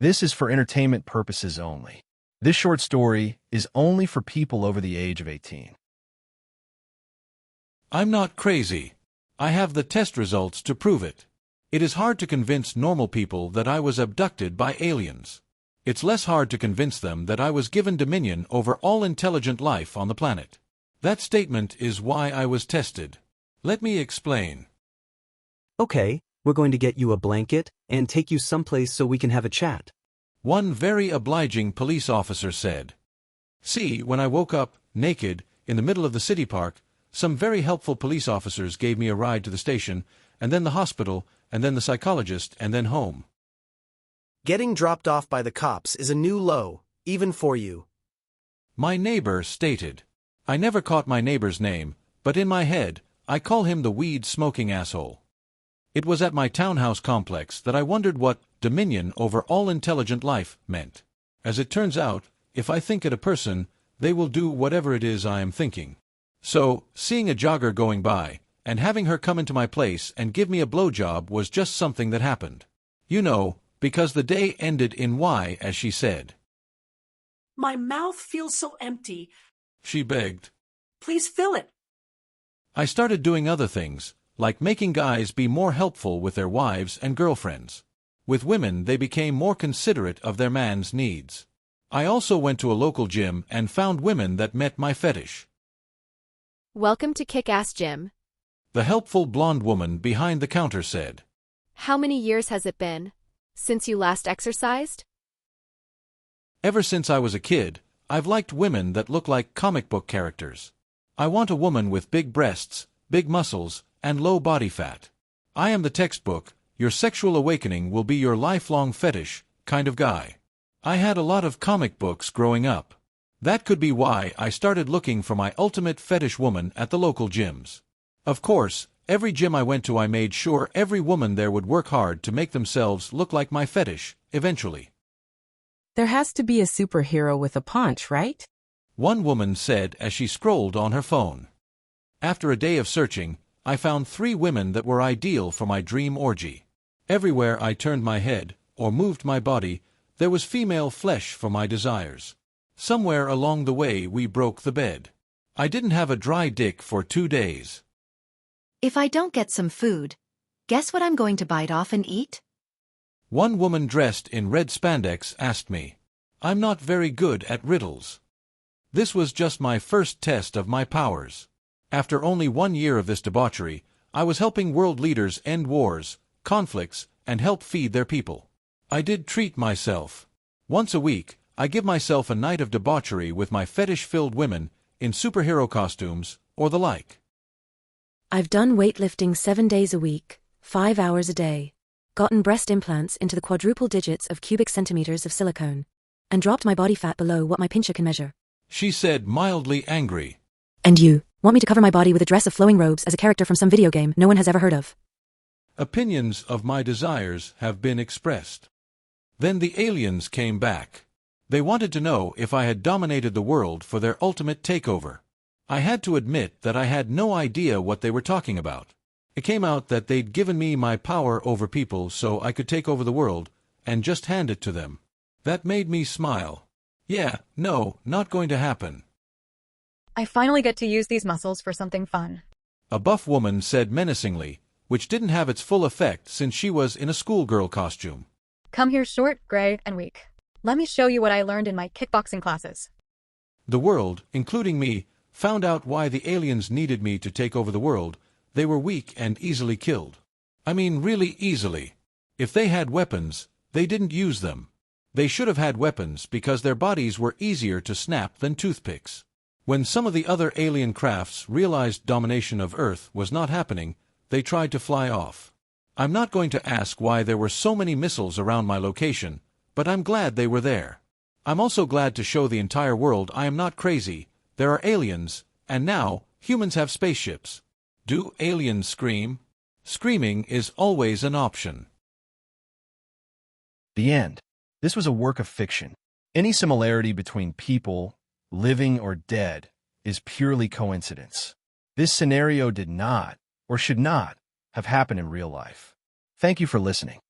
This is for entertainment purposes only. This short story is only for people over the age of 18. I'm not crazy. I have the test results to prove it. It is hard to convince normal people that I was abducted by aliens. It's less hard to convince them that I was given dominion over all intelligent life on the planet. That statement is why I was tested. Let me explain. Okay, we're going to get you a blanket and take you someplace so we can have a chat. One very obliging police officer said. See, when I woke up, naked, in the middle of the city park, some very helpful police officers gave me a ride to the station, and then the hospital, and then the psychologist, and then home. Getting dropped off by the cops is a new low, even for you. My neighbor stated. I never caught my neighbor's name, but in my head, I call him the weed-smoking asshole. It was at my townhouse complex that I wondered what dominion over all intelligent life meant. As it turns out, if I think it a person, they will do whatever it is I am thinking. So, seeing a jogger going by, and having her come into my place and give me a blowjob was just something that happened. You know, because the day ended in Y, as she said. My mouth feels so empty. She begged. Please fill it. I started doing other things, like making guys be more helpful with their wives and girlfriends. With women, they became more considerate of their man's needs. I also went to a local gym and found women that met my fetish. Welcome to Kick-Ass Gym. The helpful blonde woman behind the counter said. How many years has it been since you last exercised? Ever since I was a kid, I've liked women that look like comic book characters. I want a woman with big breasts, big muscles, and low body fat. I am the textbook, your sexual awakening will be your lifelong fetish, kind of guy. I had a lot of comic books growing up. That could be why I started looking for my ultimate fetish woman at the local gyms. Of course, every gym I went to I made sure every woman there would work hard to make themselves look like my fetish, eventually. There has to be a superhero with a paunch, right? One woman said as she scrolled on her phone. After a day of searching, I found 3 women that were ideal for my dream orgy. Everywhere I turned my head, or moved my body, there was female flesh for my desires. Somewhere along the way we broke the bed. I didn't have a dry dick for 2 days. If I don't get some food, guess what I'm going to bite off and eat? One woman dressed in red spandex asked me. I'm not very good at riddles. This was just my first test of my powers. After only 1 year of this debauchery, I was helping world leaders end wars, conflicts, and help feed their people. I did treat myself. Once a week, I give myself a night of debauchery with my fetish-filled women, in superhero costumes, or the like. I've done weightlifting 7 days a week, 5 hours a day, gotten breast implants into the quadruple digits of cubic centimeters of silicone, and dropped my body fat below what my pincher can measure. She said, mildly angry. And you want me to cover my body with a dress of flowing robes as a character from some video game no one has ever heard of? Opinions of my desires have been expressed. Then the aliens came back. They wanted to know if I had dominated the world for their ultimate takeover. I had to admit that I had no idea what they were talking about. It came out that they'd given me my power over people so I could take over the world, and just hand it to them. That made me smile. Yeah, no, not going to happen. I finally get to use these muscles for something fun. A buff woman said menacingly, which didn't have its full effect since she was in a schoolgirl costume. Come here short, gray, and weak. Let me show you what I learned in my kickboxing classes. The world, including me, found out why the aliens needed me to take over the world. They were weak and easily killed. I mean really easily. If they had weapons, they didn't use them. They should have had weapons because their bodies were easier to snap than toothpicks. When some of the other alien crafts realized domination of Earth was not happening, they tried to fly off. I'm not going to ask why there were so many missiles around my location, but I'm glad they were there. I'm also glad to show the entire world I am not crazy. There are aliens, and now, humans have spaceships. Do aliens scream? Screaming is always an option. The end. This was a work of fiction. Any similarity between people, living or dead, is purely coincidence. This scenario did not, or should not, have happened in real life. Thank you for listening.